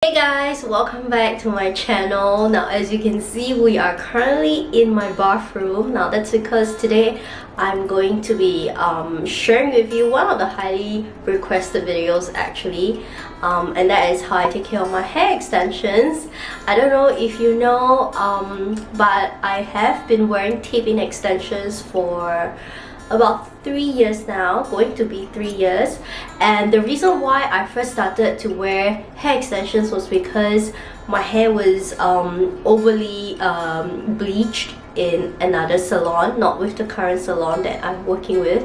Hey guys, welcome back to my channel. Now as you can see, we are currently in my bathroom. Now that's because today I'm going to be sharing with you one of the highly requested videos actually, and that is how I take care of my hair extensions. I don't know if you know, but I have been wearing tape-in extensions for about 3 years now, going to be 3 years. And the reason why I first started to wear hair extensions was because my hair was overly bleached in another salon, not with the current salon that I'm working with,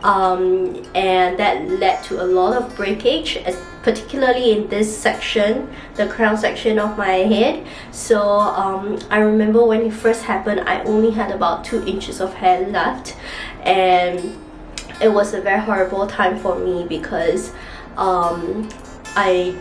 and that led to a lot of breakage, particularly in this section, the crown section of my head. So I remember when it first happened, I only had about 2 inches of hair left, and it was a very horrible time for me because I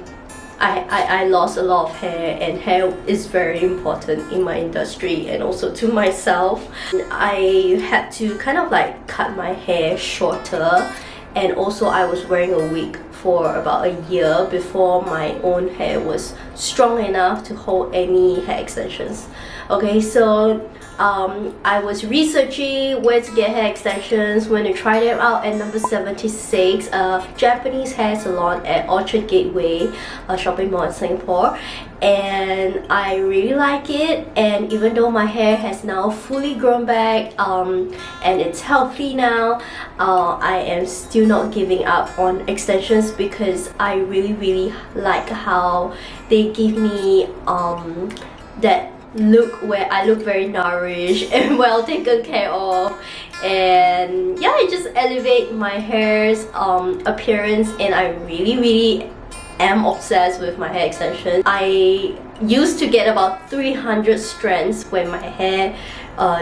lost a lot of hair, and hair is very important in my industry and also to myself. I had to kind of like cut my hair shorter, and also I was wearing a wig for about a year before my own hair was strong enough to hold any hair extensions. Okay, so I was researching where to get hair extensions when I tried them out at number 76, a Japanese hair salon at Orchard Gateway, a shopping mall in Singapore, and I really like it. And even though my hair has now fully grown back and it's healthy now, I am still not giving up on extensions because I really like how they give me that look where I look very nourished and well taken care of, and yeah, it just elevates my hair's appearance, and I really am obsessed with my hair extensions. I used to get about 300 strands when my hair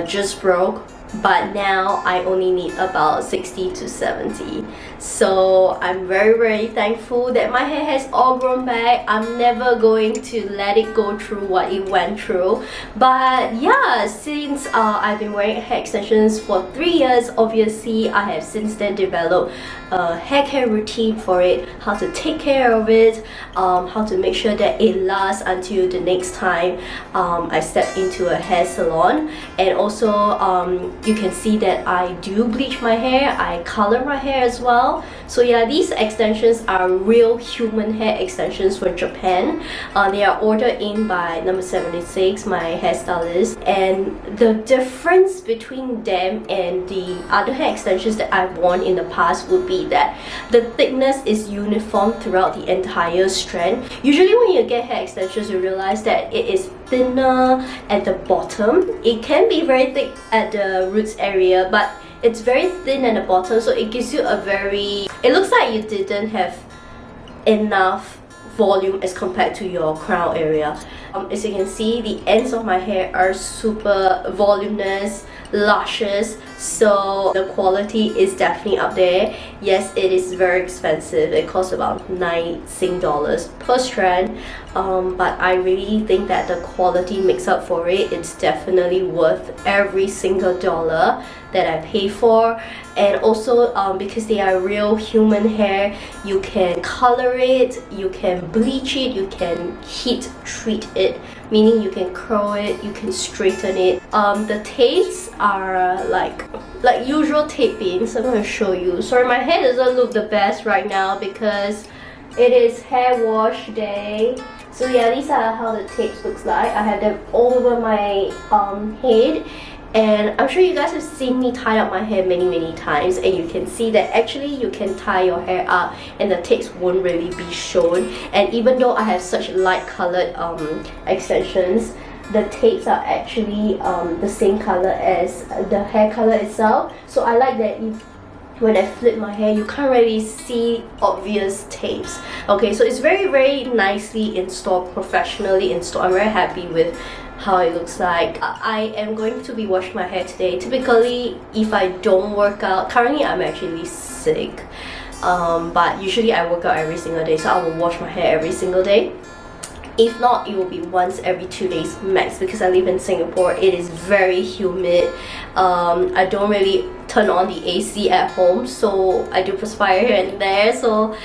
just broke, but now I only need about 60 to 70. So I'm very thankful that my hair has all grown back. I'm never going to let it go through what it went through. But yeah, since I've been wearing hair extensions for 3 years, obviously I have since then developed a hair care routine for it, how to take care of it, how to make sure that it lasts until the next time I step into a hair salon. And also you can see that I do bleach my hair, I color my hair as well. So yeah, these extensions are real human hair extensions from Japan. They are ordered in by number 76, my hairstylist, and the difference between them and the other hair extensions that I've worn in the past would be that the thickness is uniform throughout the entire strand. Usually when you get hair extensions, you realize that it is thinner at the bottom. It can be very thick at the roots area, but it's very thin at the bottom, so it gives you a very, it looks like you didn't have enough volume as compared to your crown area. As you can see, the ends of my hair are super voluminous, luscious, so the quality is definitely up there. Yes, it is very expensive. It costs about 9 Sing dollars per strand, but I really think that the quality makes up for it. It's definitely worth every single dollar that I pay for. And also because they are real human hair, you can color it, you can bleach it, you can heat treat it, meaning you can curl it, you can straighten it. The tapes are like usual tape-ins. I'm going to show you. Sorry, my hair doesn't look the best right now because it is hair wash day. So yeah, these are how the tapes looks like. I have them all over my head, and I'm sure you guys have seen me tie up my hair many times, and you can see that actually you can tie your hair up and the tapes won't really be shown. And even though I have such light colored extensions, the tapes are actually the same color as the hair color itself. So I like that when I flip my hair, you can't really see obvious tapes. Okay, so it's very nicely installed, professionally installed. I'm very happy with how it looks like. I am going to be washing my hair today. Typically, if I don't work out, currently I'm actually sick, but usually I work out every single day, so I will wash my hair every single day. If not, it will be once every 2 days max because I live in Singapore. It is very humid. I don't really turn on the AC at home, so I do perspire here and there. So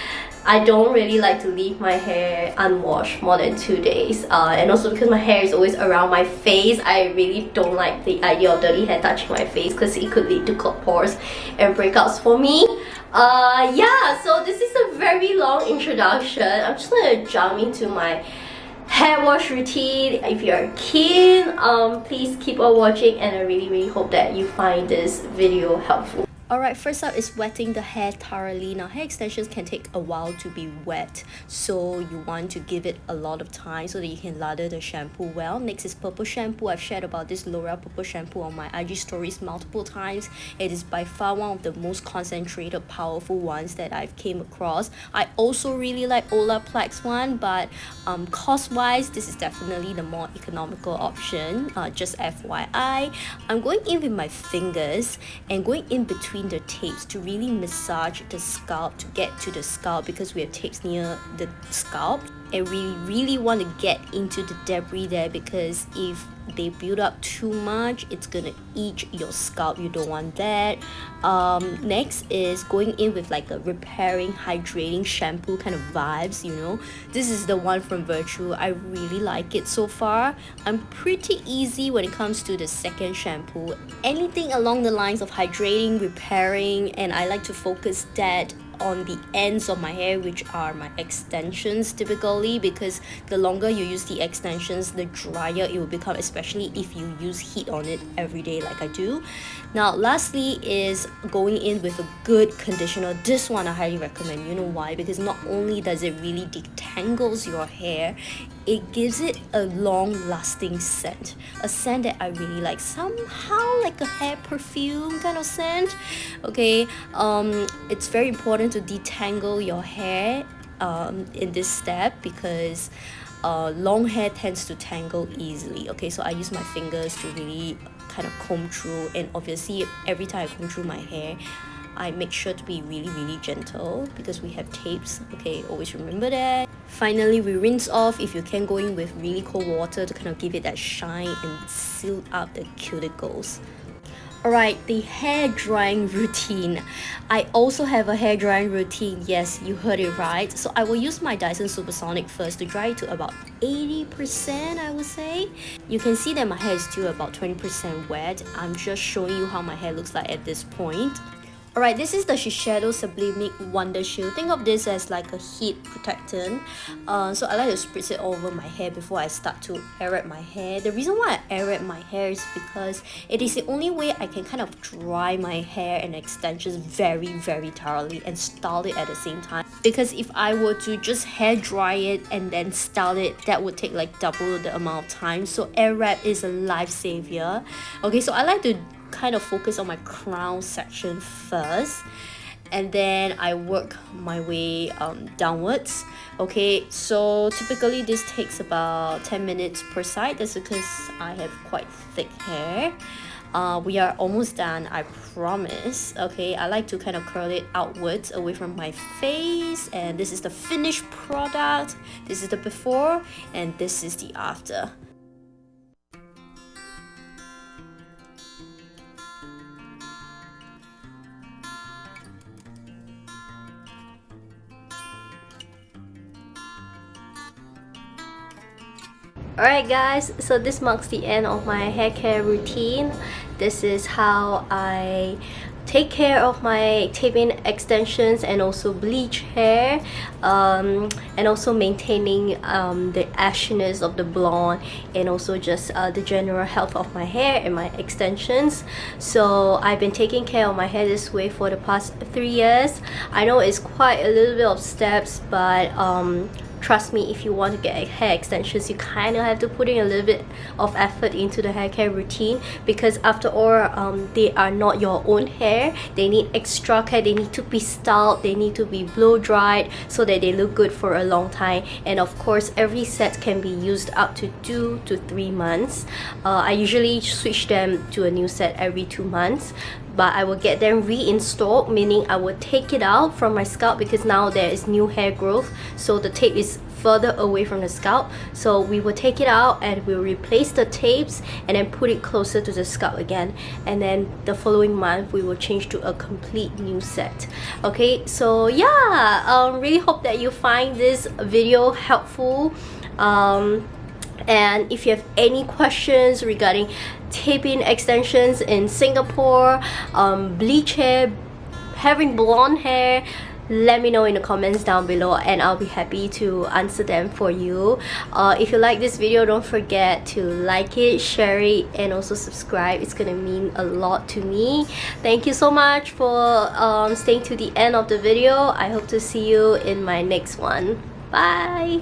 I don't really like to leave my hair unwashed more than 2 days, and also because my hair is always around my face, I really don't like the idea of dirty hair touching my face because it could lead to clogged pores and breakouts for me. Yeah, so this is a very long introduction. I'm just gonna jump into my hair wash routine. If you're keen, please keep on watching, and I really hope that you find this video helpful. Alright, first up is wetting the hair thoroughly. Now, hair extensions can take a while to be wet, so you want to give it a lot of time so that you can lather the shampoo well. Next is purple shampoo. I've shared about this L'Oreal purple shampoo on my IG stories multiple times. It is by far one of the most concentrated, powerful ones that I've came across. I also really like Olaplex one, but cost-wise, this is definitely the more economical option. Just FYI, I'm going in with my fingers and going in between the tapes to really massage the scalp, to get to the scalp, because we have tapes near the scalp, and we really want to get into the debris there, because if they build up too much, it's gonna eat your scalp. You don't want that. Next is going in with like a repairing, hydrating shampoo kind of vibes, you know. This is the one from Virtue. I really like it so far. I'm pretty easy when it comes to the second shampoo. Anything along the lines of hydrating, repairing, and I like to focus that on the ends of my hair, which are my extensions typically, because the longer you use the extensions, the drier it will become, especially if you use heat on it every day like I do. Now, lastly is going in with a good conditioner. This one I highly recommend. You know why? Because not only does it really detangles your hair, it gives it a long-lasting scent, a scent that I really like, somehow like a hair perfume kind of scent. Okay, it's very important to detangle your hair in this step, because long hair tends to tangle easily. Okay, so I use my fingers to really kind of comb through, and obviously every time I comb through my hair, I make sure to be really gentle because we have tapes. Okay, always remember that. Finally, we rinse off. If you can, go in with really cold water to kind of give it that shine and seal up the cuticles. Alright, the hair drying routine. I also have a hair drying routine. Yes, you heard it right. So I will use my Dyson Supersonic first to dry it to about 80%, I would say. You can see that my hair is still about 20% wet. I'm just showing you how my hair looks like at this point. Alright, this is the Shiseido Sublimic Wonder Shield. Think of this as like a heat protectant. So I like to spritz it all over my hair before I start to air wrap my hair. The reason why I air wrap my hair is because it is the only way I can kind of dry my hair and extensions very thoroughly and style it at the same time. Because if I were to just hair dry it and then style it, that would take like double the amount of time. So air wrap is a lifesaver. Okay, so I like to kind of focus on my crown section first, and then I work my way downwards. Okay, so typically this takes about 10 minutes per side. That's because I have quite thick hair. We are almost done, I promise. Okay, I like to kind of curl it outwards away from my face, and this is the finished product. This is the before and this is the after. Alright guys, so this marks the end of my hair care routine. This is how I take care of my tape-in extensions and also bleach hair, and also maintaining the ashiness of the blonde, and also just the general health of my hair and my extensions. So I've been taking care of my hair this way for the past 3 years. I know it's quite a little bit of steps, but trust me, if you want to get hair extensions, you kind of have to put in a little bit of effort into the hair care routine, because after all, they are not your own hair. They need extra care. They need to be styled, they need to be blow dried so that they look good for a long time. And of course, every set can be used up to 2 to 3 months. I usually switch them to a new set every 2 months, but I will get them reinstalled, meaning I will take it out from my scalp because now there is new hair growth, so the tape is further away from the scalp. So we will take it out and we'll replace the tapes and then put it closer to the scalp again, and then the following month we will change to a complete new set. Okay, so yeah, really hope that you find this video helpful. And if you have any questions regarding taping extensions in Singapore, bleach hair, having blonde hair, let me know in the comments down below and I'll be happy to answer them for you. If you like this video, don't forget to like it, share it, and also subscribe. It's gonna mean a lot to me. Thank you so much for staying to the end of the video. I hope to see you in my next one. Bye.